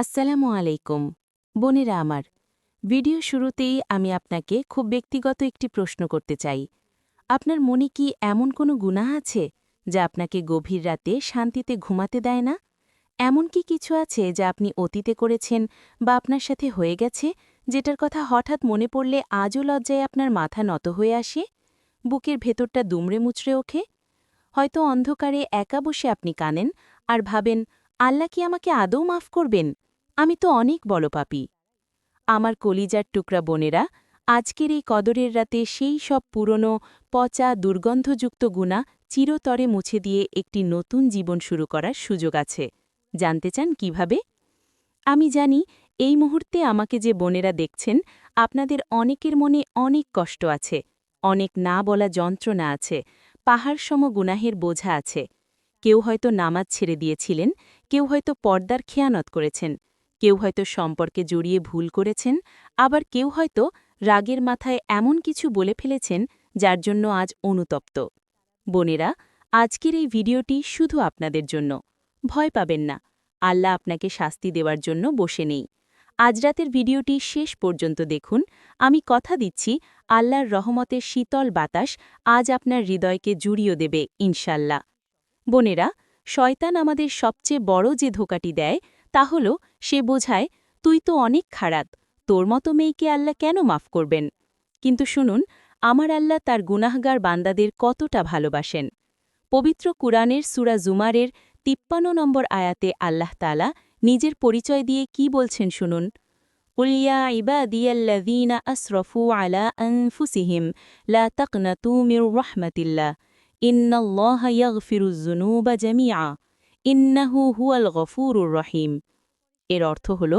আসসালামু আলাইকুম বোনেরা আমার ভিডিও শুরুতেই আমি আপনাকে খুব ব্যক্তিগত একটি প্রশ্ন করতে চাই। আপনার মনে কি এমন কোনো গুনাহ আছে যা আপনাকে গভীর রাতে শান্তিতে ঘুমাতে দেয় না? এমন কি কিছু আছে যা আপনি অতীতে করেছেন বা আপনার সাথে হয়ে গেছে, যেটার কথা হঠাৎ মনে পড়লে আজও লজ্জায় আপনার মাথা নত হয়ে আসে, বুকের ভেতরটা দুমড়ে মুচড়ে ওঠে? হয়তো অন্ধকারে একা বসে আপনি কানেন আর ভাবেন, আল্লাহ কি আমাকে আদৌ মাফ করবেন? আমি তো অনেক বড় পাপী। আমার কলিজার টুকরা বোনেরা, আজকের এই কদরের রাতে সেই সব পুরনো, পচা, দুর্গন্ধযুক্ত গুনাহ চিরতরে মুছে দিয়ে একটি নতুন জীবন শুরু করার সুযোগ আছে। জানতে চান কিভাবে? আমি জানি এই মুহূর্তে আমাকে যে বোনেরা দেখছেন, আপনাদের অনেকের মনে অনেক কষ্ট আছে, অনেক না বলা যন্ত্রণা আছে, পাহাড়সম গুনাহের বোঝা আছে। কেউ হয়তো নামাজ ছেড়ে দিয়েছিলেন, কেউ হয়তো পর্দার খেয়ানত করেছেন, কেউ হয়তো সম্পর্কে জড়িয়ে ভুল করেছেন, আবার কেউ হয়তো রাগের মাথায় এমন কিছু বলে ফেলেছেন যার জন্য আজ অনুতপ্ত। বোনেরা, আজকের এই ভিডিওটি শুধু আপনাদের জন্য। ভয় পাবেন না, আল্লাহ আপনাকে শাস্তি দেওয়ার জন্য বসে নেই। আজ রাতের ভিডিওটি শেষ পর্যন্ত দেখুন। আমি কথা দিচ্ছি, আল্লাহর রহমতের শীতল বাতাস আজ আপনার হৃদয়কে জুড়িয়ে দেবে ইনশাল্লাহ। বোনেরা, শয়তান আমাদের সবচেয়ে বড় যে ধোকাটি দেয় তা হল সে বোঝায়, তুই তো অনেক খারাপ, তোর মতো মেয়েকে আল্লাহ কেন মাফ করবেন? কিন্তু শুনুন, আমার আল্লাহ তার গুনাহগার বান্দাদের কতটা ভালোবাসেন। পবিত্র কুরআনের সূরা জুমারের ৫৩ নম্বর আয়াতে আল্লাহ তাআলা নিজের পরিচয় দিয়ে কি বলছেন শুনুন। কুল ইয়া ইবাদিয়াল্লাযীনা আসরাফু আলা আনফুসিহিম লা তাকনাতু মির রাহমাতিল্লাহ ইন্নাল্লাহা ইয়াগফিরুয যুনুবা জামিআ ইন্নাহু হুয়াল গফুরুর রহিম। এর অর্থ হল,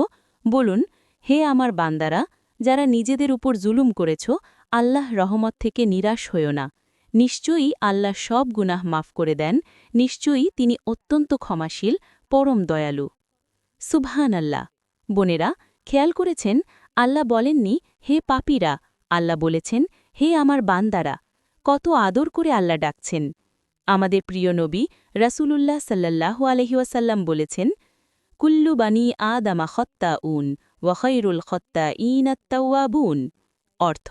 বলুন, হে আমার বান্দারা, যারা নিজেদের উপর জুলুম করেছ, আল্লাহ রহমত থেকে নিরাশ হইও না। নিশ্চয়ই আল্লাহ সব গুনাহ মাফ করে দেন, নিশ্চয়ই তিনি অত্যন্ত ক্ষমাশীল, পরম দয়ালু। সুবহান আল্লাহ। বোনেরা, খেয়াল করেছেন, আল্লাহ বলেননি হে পাপীরা, আল্লাহ বলেছেন হে আমার বান্দারা। কত আদর করে আল্লাহ ডাকছেন। আমাদের প্রিয় নবী রাসূলুল্লাহ সাল্লাল্লাহু আলাইহি ওয়াসাল্লাম বলেছেন, কুল্লু বানি আদামা খত্তাউন ওয়া খায়রুল খত্তাইনাত তাওয়াবুন। অর্থ,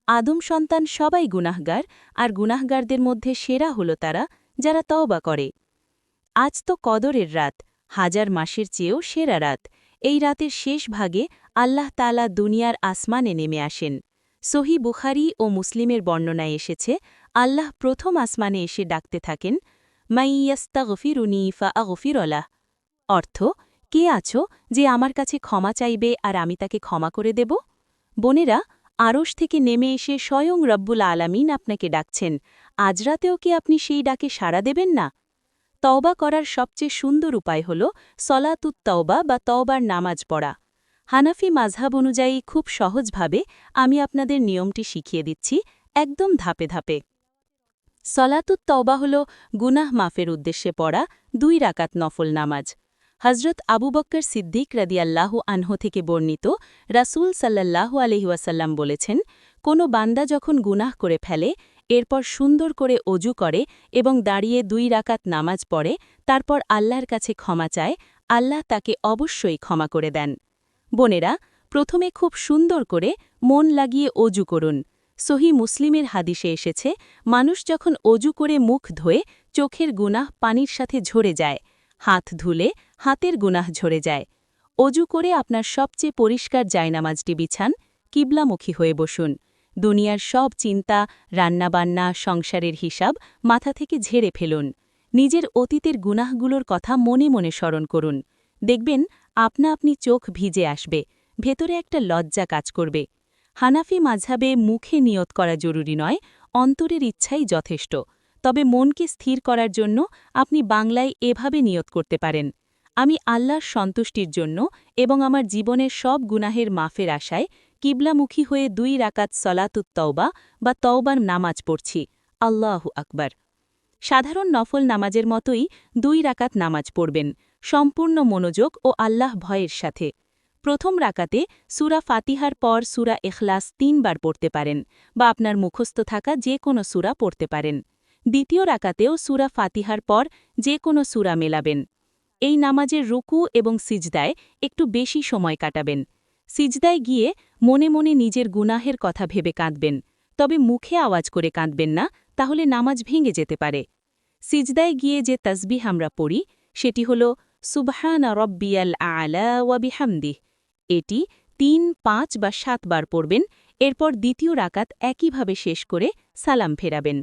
আদম সন্তান সবাই গুনাহগার, আর গুনাহগারদের মধ্যে সেরা হল তারা যারা তওবা করে। আজ তো কদরের রাত, হাজার মাসের চেয়েও সেরা রাত। এই রাতের শেষ ভাগে আল্লাহ তাআলা দুনিয়ার আসমানে নেমে আসেন। সহি বুখারী ও মুসলিমের বর্ণনায় এসেছে, আল্লাহ প্রথম আসমানে এসে ডাকতে থাকেন, মাইয়াস্তাগফিরুনি ফাআগফিরলাহ। অর্থ, কে আছো যে আমার কাছে ক্ষমা চাইবে আর আমি তাকে ক্ষমা করে দেব? বোনেরা, আরশ থেকে নেমে এসে স্বয়ং রব্বুল আলামিন আপনাকে ডাকছেন। আজ রাতেও কি আপনি সেই ডাকে সাড়া দেবেন না? তওবা করার সবচেয়ে সুন্দর উপায় হল সলাতুত তওবা বা তওবার নামাজ পড়া। হানাফি মাযহাব অনুযায়ী খুব সহজভাবে আমি আপনাদের নিয়মটি শিখিয়ে দিচ্ছি, একদম ধাপে ধাপে। সলাতুত তওবা হল গুনাহ মাফের উদ্দেশ্যে পড়া ২ রাকাত নফল নামাজ। হজরত আবু বক্কর সিদ্দিক রাদিয়াল্লাহু আনহু থেকে বর্ণিত, রাসূল সাল্লাল্লাহু আলাইহি ওয়াসাল্লাম বলেছেন, কোনো বান্দা যখন গুনাহ করে ফেলে, এরপর সুন্দর করে অজু করে এবং দাঁড়িয়ে ২ রাকাত নামাজ পড়ে, তারপর আল্লাহর কাছে ক্ষমা চায়, আল্লাহ তাকে অবশ্যই ক্ষমা করে দেন। বোনেরা, প্রথমে খুব সুন্দর করে মন লাগিয়ে অজু করুন। সহি মুসলিমের হাদিসে এসেছে, মানুষ যখন অজু করে মুখ ধোয়ে, চোখের গুনাহ পানির সাথে ঝরে যায়, হাত ধুলে হাতের গুনাহ ঝরে যায়। অজু করে আপনার সবচেয়ে পরিষ্কার জায়নামাজটি বিছান, কিবলামুখী হয়ে বসুন। দুনিয়ার সব চিন্তা, রান্নাবান্না, সংসারের হিসাব মাথা থেকে ঝেড়ে ফেলুন। নিজের অতীতের গুনাহগুলোর কথা মনে মনে স্মরণ করুন। দেখবেন আপনা আপনি চোখ ভিজে আসবে, ভেতরে একটা লজ্জা কাজ করবে। হানাফি মাযহাবে মুখে নিয়ত করা জরুরি নয়, অন্তরের ইচ্ছাই যথেষ্ট। তবে মনকে স্থির করার জন্য আপনি বাংলায় এভাবে নিয়ত করতে পারেন, আমি আল্লাহর সন্তুষ্টির জন্য এবং আমার জীবনের সব গুনাহের মাফের আশায় কিবলামুখী হয়ে ২ রাকাত সলাতুত তওবা বা তওবার নামাজ পড়ছি, আল্লাহু আকবার। সাধারণ নফল নামাজের মতোই ২ রাকাত নামাজ পড়বেন, সম্পূর্ণ মনোযোগ ও আল্লাহ ভয়ের সাথে। প্রথম রাকাতে সূরা ফাতিহার পর সূরা ইখলাস ৩ বার পড়তে পারেন, বা আপনার মুখস্থ থাকা যে কোনো সূরা পড়তে পারেন। দ্বিতীয় রাকাতেও সূরা ফাতিহার পর যে কোনো সূরা মেলাবেন। এই নামাজের রুকু এবং সিজদায় একটু বেশি সময় কাটাবেন। সিজদায় গিয়ে মনে মনে নিজের গুনাহের কথা ভেবে কাঁদবেন, তবে মুখে আওয়াজ করে কাঁদবেন না, তাহলে নামাজ ভেঙে যেতে পারে। সিজদায় গিয়ে যে তাসবিহ আমরা পড়ি সেটি হল সুবহানা রব্বিয়াল আ'লা ওয়া বিহামদিহ। এটি ৩, ৫ বা ৭ বার পড়বেন। এরপর দ্বিতীয় রাকাত একইভাবে শেষ করে সালাম ফেরাবেন।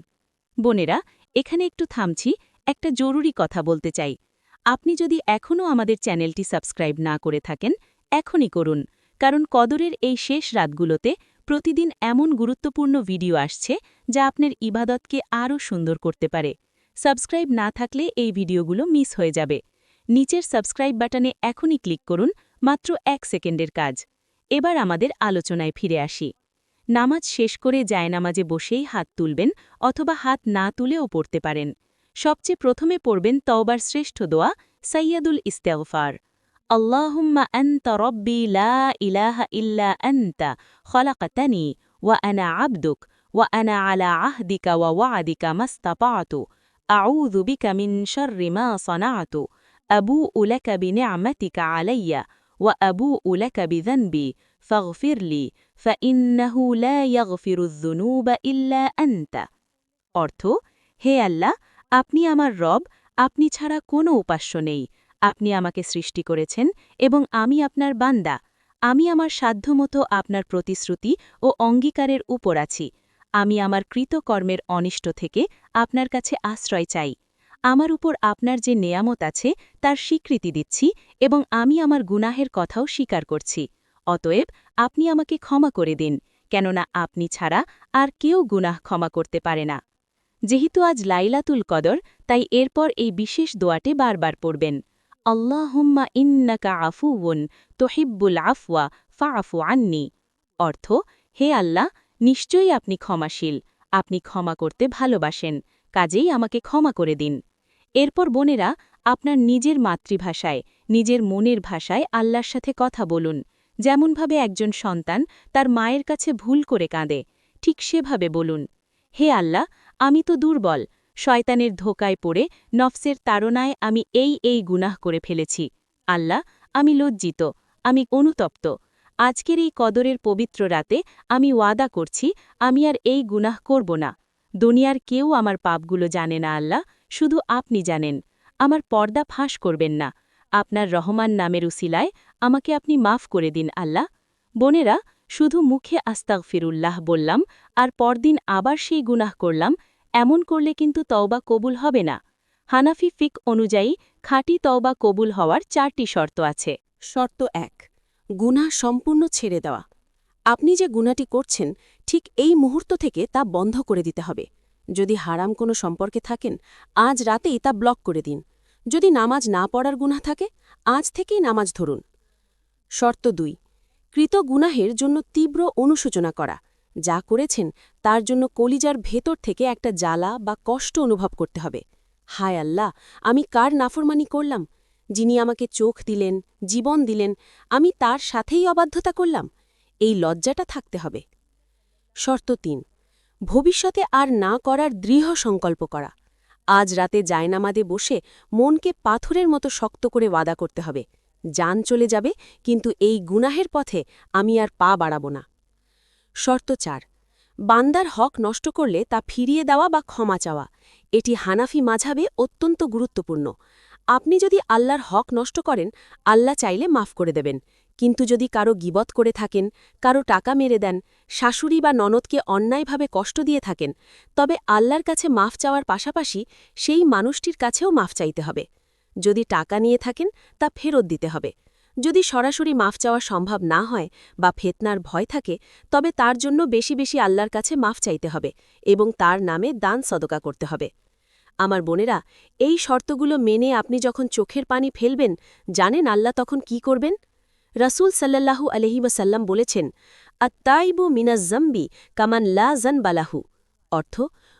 বোনেরা, এখানে একটু থামছি, একটা জরুরি কথা বলতে চাই। আপনি যদি এখনও আমাদের চ্যানেলটি সাবস্ক্রাইব না করে থাকেন, এখনই করুন, কারণ কদরের এই শেষ রাতগুলোতে প্রতিদিন এমন গুরুত্বপূর্ণ ভিডিও আসছে যা আপনার ইবাদতকে আরও সুন্দর করতে পারে। সাবস্ক্রাইব না থাকলে এই ভিডিওগুলো মিস হয়ে যাবে। নিচের সাবস্ক্রাইব বাটনে এখনই ক্লিক করুন, মাত্র ১ সেকেন্ডের কাজ। এবার আমাদের আলোচনায় ফিরে আসি। নামাজ শেষ করে জায়নামাজে বসেই হাত তুলবেন অথবা হাত না তুলেও পড়তে পারেন। সবচেয়ে প্রথমে পড়বেন তওবার শ্রেষ্ঠ দোয়া সাইয়্যিদুল ইস্তেগফার। আল্লাহুম্মা আনতা রব্বি লা ইলাহা ইল্লা আনতা খলাকতানি ওয়া আনা আবদুক ওয়া আনা আলা আহদিকা ওয়া ওয়া'দিকা মাসতাতা'তু আউযু বিকা মিন শাররি মা সানা'তু আবু'উ লাকা বিনি'মাতিকা আলাইয়া ওয়া আবু'উ লাকা বিযানবি ফাগফির লি ফাইন্নাহু লা ইয়াগফিরুয যুনুবা ইল্লা আনতা। অর্থ, হে আল্লাহ, আপনি আমার রব, আপনি ছাড়া কোনো উপাস্য নেই। আপনি আমাকে সৃষ্টি করেছেন এবং আমি আপনার বান্দা। আমি আমার সাধ্যমতো আপনার প্রতিশ্রুতি ও অঙ্গীকারের উপর আছি। আমি আমার কৃতকর্মের অনিষ্ট থেকে আপনার কাছে আশ্রয় চাই। আমার উপর আপনার যে নেয়ামত আছে তার স্বীকৃতি দিচ্ছি এবং আমি আমার গুনাহের কথাও স্বীকার করছি। অতএব আপনি আমাকে ক্ষমা করে দিন, কেননা আপনি ছাড়া আর কেউ গুনাহ ক্ষমা করতে পারে না। যেহেতু আজ লাইলাতুল কদর, তাই এরপর এই বিশেষ দোয়াটি বারবার পড়বেন। আল্লাহুম্মা ইন্নাকা আফুউন তুহিব্বুল আফওয়া ফাআফু আন্নি। অর্থ, হে আল্লাহ, নিশ্চয়ই আপনি ক্ষমাশীল, আপনি ক্ষমা করতে ভালোবাসেন, কাজেই আমাকে ক্ষমা করে দিন। এরপর বোনেরা, আপনার নিজের মাতৃভাষায়, নিজের মনের ভাষায় আল্লাহর সাথে কথা বলুন। যেমনভাবে একজন সন্তান তার মায়ের কাছে ভুল করে কাঁদে, ঠিক সেভাবে বলুন, হে আল্লাহ, আমি তো দুর্বল, শয়তানের ধোকায় পড়ে নফসের তাড়নায় আমি এই গুনাহ করে ফেলেছি। আল্লাহ, আমি লজ্জিত, আমি অনুতপ্ত। আজকের এই কদরের পবিত্র রাতে আমি ওয়াদা করছি আমি আর এই গুনাহ করব না। দুনিয়ার কেউ আমার পাপগুলো জানে না আল্লাহ, শুধু আপনি জানেন। আমার পর্দা ফাঁস করবেন না। আপনার রহমান নামের উসিলায় আমাকে আপনি মাফ করে দিন আল্লাহ। বোনেরা, শুধু মুখে আস্তাগফিরুল্লাহ বললাম আর পরদিন আবার সেই গুনাহ করলাম, এমন করলে কিন্তু তওবা কবুল হবে না। হানাফি ফিক অনুযায়ী খাঁটি তওবা কবুল হওয়ার 4টি শর্ত আছে। শর্ত ১, গুনাহ সম্পূর্ণ ছেড়ে দেওয়া। আপনি যে গুনাহটি করছেন ঠিক এই মুহূর্ত থেকে তা বন্ধ করে দিতে হবে। যদি হারাম কোনো সম্পর্কে থাকেন, আজ রাতেই তা ব্লক করে দিন। যদি নামাজ না পড়ার গুনাহ থাকে, আজ থেকেই নামাজ ধরুন। শর্ত ২, কৃত গুনাহের জন্য তীব্র অনুশোচনা করা। যা করেছেন তার জন্য কলিজার ভেতর থেকে একটা জ্বালা বা কষ্ট অনুভব করতে হবে। হায় আল্লাহ, আমি কার নাফরমানি করলাম? যিনি আমাকে চোখ দিলেন, জীবন দিলেন, আমি তার সাথেই অবাধ্যতা করলাম। এই লজ্জাটা থাকতে হবে। শর্ত ৩, ভবিষ্যতে আর না করার দৃঢ় সংকল্প করা। আজ রাতে জায়নামাজে বসে মনকে পাথরের মতো শক্ত করে ওয়াদা করতে হবে, জান চলে যাবে, কিন্তু এই গুনাহের পথে আমি আর পা বাড়াব না। শর্ত ৪, বান্দার হক নষ্ট করলে তা ফিরিয়ে দেওয়া বা ক্ষমা চাওয়া। এটি হানাফি মাযহাবে অত্যন্ত গুরুত্বপূর্ণ। আপনি যদি আল্লাহর হক নষ্ট করেন, আল্লাহ চাইলে মাফ করে দেবেন, কিন্তু যদি কারো গীবত করে থাকেন, কারো টাকা মেরে দেন, শাশুড়ি বা ননদকে অন্যায়ভাবে কষ্ট দিয়ে থাকেন, তবে আল্লাহর কাছে মাফ চাওয়ার পাশাপাশি সেই মানুষটির কাছেও মাফ চাইতে হবে। যদি টাকা নিয়ে থাকেন, তা ফেরত দিতে হবে। যদি সরাসরি মাফ চাওয়া সম্ভব না হয় বা ফিতনার ভয় থাকে, তবে তার জন্য বেশি বেশি আল্লাহর কাছে মাফ চাইতে হবে এবং তার নামে দান সদকা করতে হবে। আমার বোনেরা, এই শর্তগুলো মেনে আপনি যখন চোখের পানি ফেলবেন, জানেন আল্লাহ তখন কি করবেন? রাসূল সাল্লাল্লাহু আলাইহি ওয়াসাল্লাম বলেছেন, আত-তাইবু মিনাজ যামবি কামান লা যানবা লাহু। অর্থ,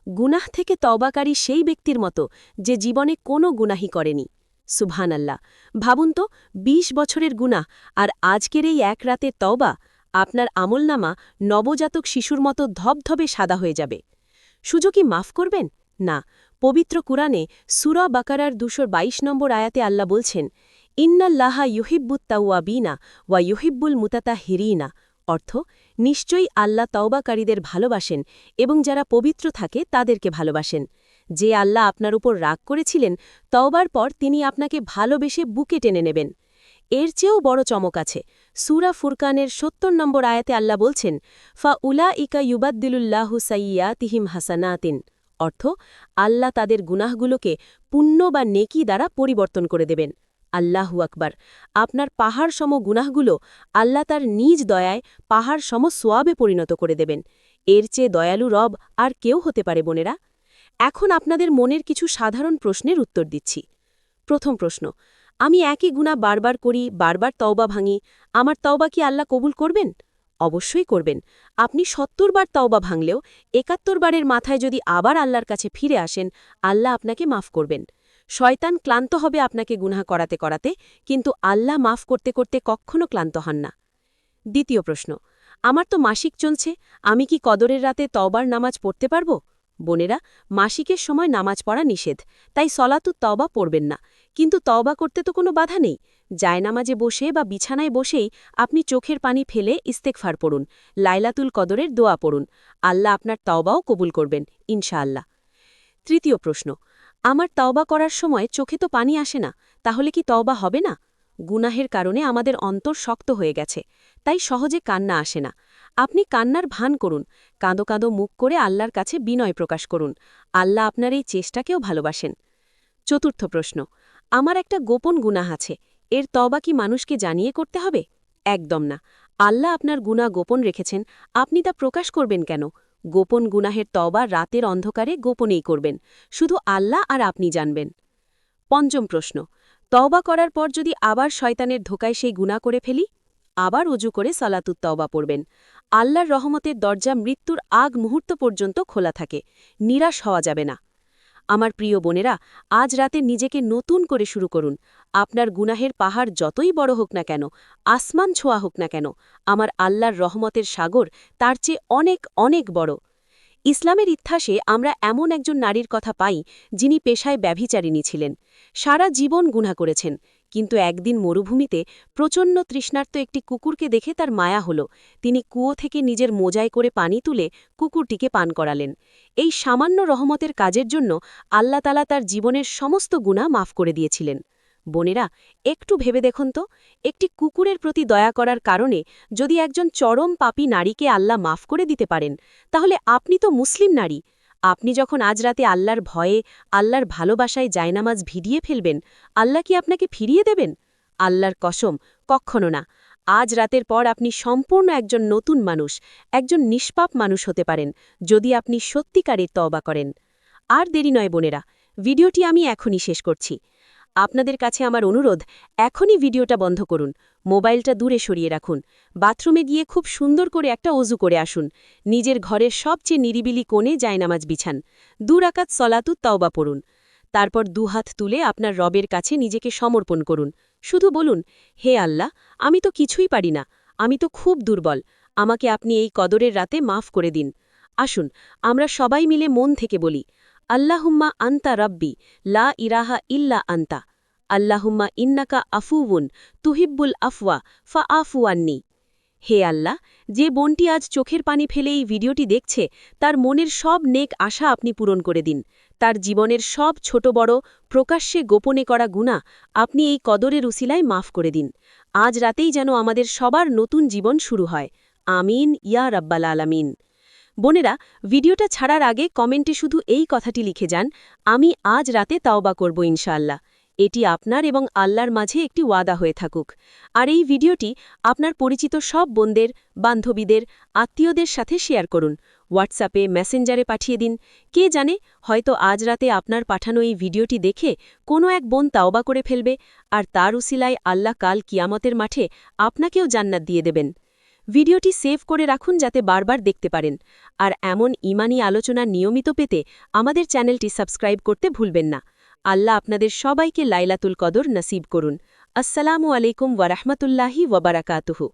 গুনাহ থেকে তওবাকারী সেই ব্যক্তির মতো যে জীবনে কোনো গুনাহই করেনি। সুবহানাল্লাহ, ভাবুন তো, ২০ বছরের গুনাহ আর আজকের এই এক রাতের তওবা, আপনার আমলনামা নবজাতক শিশুর মতো ধবধবে সাদা হয়ে যাবে। শুধু কি মাফ করবেন? না, পবিত্র কুরআনে সূরা বাকারার ২২২ নম্বর আয়াতে আল্লাহ বলছেন, ইন্নাল্লাহা ইউহিব্বুত তাওয়াবিনা ওয়া ইউহিব্বুল মুতাতাহহিরিনা, অর্থ নিশ্চয়ই আল্লাহ তওবাকারীদের ভালোবাসেন এবং যারা পবিত্র থাকে তাদেরকে ভালোবাসেন। যে আল্লাহ আপনার উপর রাগ করেছিলেন, তওবার পর তিনি আপনাকে ভালোবেসে বুকে টেনে নেবেন। এর চেয়েও বড় চমক আছে। সূরা ফুরকানের ৭০ নম্বর আয়াতে আল্লাহ বলছেন, ফা উলাইকা ইউবাদ্দিলুল্লাহু সাইয়্যাতিহিম হাসানাতিন, অর্থ আল্লাহ তাদের গুনাহগুলোকে পুণ্য বা নেকি দ্বারা পরিবর্তন করে দেবেন। আল্লাহু আকবার! আপনার পাহাড় সম গুনাহগুলো আল্লাহ তার নিজ দয়ায় পাহাড় সম সোয়াবে পরিণত করে দেবেন। এর চেয়ে দয়ালু রব আর কেউ হতে পারে বোনেরা? এখন আপনাদের মনের কিছু সাধারণ প্রশ্নের উত্তর দিচ্ছি। প্রথম প্রশ্ন, আমি একই গুনাহ বারবার করি, বারবার তওবা ভাঙি, আমার তওবা কি আল্লাহ কবুল করবেন? অবশ্যই করবেন। আপনি ৭০ বার তওবা ভাঙলেও ৭১ বারের মাথায় যদি আবার আল্লাহর কাছে ফিরে আসেন, আল্লাহ আপনাকে মাফ করবেন। শয়তান ক্লান্ত হবে আপনাকে গুনাহ করাতে করাতে, কিন্তু আল্লাহ মাফ করতে করতে কখনো ক্লান্ত হন না। দ্বিতীয় প্রশ্ন, আমার তো মাসিক চলছে, আমি কি কদরের রাতে তওবার নামাজ পড়তে পারব? বোনেরা, মাসিকের সময় নামাজ পড়া নিষেধ, তাই সলাতুত তওবা পড়বেন না। কিন্তু তওবা করতে তো কোনো বাধা নেই। জায়নামাজে বসে বা বিছানায় বসেই আপনি চোখের পানি ফেলে ইস্তেগফার পড়ুন, লাইলাতুল কদরের দোয়া পড়ুন। আল্লাহ আপনার তওবাও কবুল করবেন ইনশাআল্লাহ। তৃতীয় প্রশ্ন, আমার তওবা করার সময় চোখে তো পানি আসে না, তাহলে কি তওবা হবে না? গুনাহের কারণে আমাদের অন্তর শক্ত হয়ে গেছে, তাই সহজে কান্না আসে না। আপনি কান্নার ভান করুন, কাঁদো কাঁদো মুখ করে আল্লাহর কাছে বিনয় প্রকাশ করুন। আল্লাহ আপনার এই চেষ্টাকেও ভালোবাসেন। চতুর্থ প্রশ্ন, আমার একটা গোপন গুনাহ আছে, এর তওবা কি মানুষকে জানিয়ে করতে হবে? একদম না। আল্লাহ আপনার গুনাহ গোপন রেখেছেন, আপনি তা প্রকাশ করবেন কেন? গোপন গুনাহের তওবা রাতের অন্ধকারে গোপনেই করবেন, শুধু আল্লাহ আর আপনি জানবেন। পঞ্চম প্রশ্ন, তওবা করার পর যদি আবার শয়তানের ধোকায় সেই গুনাহ করে ফেলি? আবার অজু করে সালাতুত তওবা পড়বেন। আল্লাহর রহমতের দরজা মৃত্যুর আগ মুহূর্ত পর্যন্ত খোলা থাকে, নিরাশ হওয়া যাবে না। আমার প্রিয় বোনেরা, আজ রাতে নিজেকে নতুন করে শুরু করুন। আপনার গুনাহের পাহাড় যতই বড় হোক না কেন, আসমান ছোঁয়া হোক না কেন, আমার আল্লাহর রহমতের সাগর তার চেয়ে অনেক অনেক বড়। ইসলামের ইতিহাসে আমরা এমন একজন নারীর কথা পাই, যিনি পেশায় ব্যভিচারিণী ছিলেন। সারা জীবন গুনাহ করেছেন, কিন্তু একদিন মরুভূমিতে প্রচণ্ড তৃষ্ণার্ত একটি কুকুরকে দেখে তার মায়া হল। তিনি কুয়ো থেকে নিজের মোজায় করে পানি তুলে কুকুরটিকে পান করালেন। এই সামান্য রহমতের কাজের জন্য আল্লাহ তাআলা তার জীবনের সমস্ত গুনাহ মাফ করে দিয়েছিলেন। বোনেরা, একটু ভেবে দেখুন তো, একটি কুকুরের প্রতি দয়া করার কারণে যদি একজন চরম পাপী নারীকে আল্লাহ মাফ করে দিতে পারেন, তাহলে আপনি তো মুসলিম নারী। আপনি যখন আজ রাতে আল্লাহর ভয়ে, আল্লাহর ভালোবাসায় জায়নামাজ ভিডিয়ে ফেলবেন, আল্লাহ কি আপনাকে ফিরিয়ে দেবেন? আল্লাহর কসম, কখনো না। আজ রাতের পর আপনি সম্পূর্ণ একজন নতুন মানুষ, একজন নিষ্পাপ মানুষ হতে পারেন, যদি আপনি সত্যিকারের তওবা করেন। আর দেরি নয় বোনেরা, ভিডিওটি আমি এখনই শেষ করছি। আপনাদের কাছে আমার অনুরোধ, এখনই ভিডিওটা বন্ধ করুন, মোবাইলটা দূরে সরিয়ে রাখুন, বাথরুমে গিয়ে খুব সুন্দর করে একটা অজু করে আসুন, নিজের ঘরের সবচেয়ে নিরিবিলি কোণে জায়নামাজ বিছান, ২ রাকাত সলাতুত তওবা পড়ুন। তারপর দুহাত তুলে আপনার রবের কাছে নিজেকে সমর্পণ করুন। শুধু বলুন, হে আল্লাহ, আমি তো কিছুই পারি না, আমি তো খুব দুর্বল, আমাকে আপনি এই কদরের রাতে মাফ করে দিন। আসুন, আমরা সবাই মিলে মন থেকে বলি, আল্লাহুম্মা আন্তা রব্বি, লা ইরাহা ইল্লা আন্তা। আল্লাহুম্মা ইন্নাকা আফুউন, তুহিব্বুল আফওয়া, ফা আফু আন্নি। হে আল্লাহ, যে বোনটি আজ চোখের পানি ফেলে এই ভিডিওটি দেখছে, তার মনের সব নেক আশা আপনি পূরণ করে দিন। তার জীবনের সব ছোট বড়, প্রকাশ্যে গোপনে করা গুনাহ আপনি এই কদরের উসিলায় মাফ করে দিন। আজ রাতেই যেন আমাদের সবার নতুন জীবন শুরু হয়। আমিন ইয়া রাব্বাল আলামিন। বোনেরা, ভিডিওটা ছাড়ার আগে কমেন্টে শুধু এই কথাটি লিখে যান, আমি আজ রাতে তাওবা করব ইনশাআল্লাহ। এটি আপনার এবং আল্লাহর মাঝে একটি ওয়াদা হয়ে থাকুক। আর এই ভিডিওটি আপনার পরিচিত সব বোনদের, বান্ধবীদের, আত্মীয়দের সাথে শেয়ার করুন। হোয়াটসঅ্যাপে, মেসেঞ্জারে পাঠিয়ে দিন। কে জানে, হয়তো আজ রাতে আপনার পাঠানো এই ভিডিওটি দেখে কোনো এক বোন তাওবা করে ফেলবে, আর তার উসিলায় আল্লাহ কাল কিয়ামতের মাঠে আপনাকেও জান্নাত দিয়ে দেবেন। ভিডিওটি সেভ করে রাখুন যাতে বারবার দেখতে পারেন। আর এমন ঈমানি আলোচনা নিয়মিত পেতে আমাদের চ্যানেলটি সাবস্ক্রাইব করতে ভুলবেন না। আল্লাহ আপনাদের সবাইকে লাইলাতুল কদর নসিব করুন। আসসালামু আলাইকুম ওয়া রাহমাতুল্লাহি ওয়া বারাকাতুহু।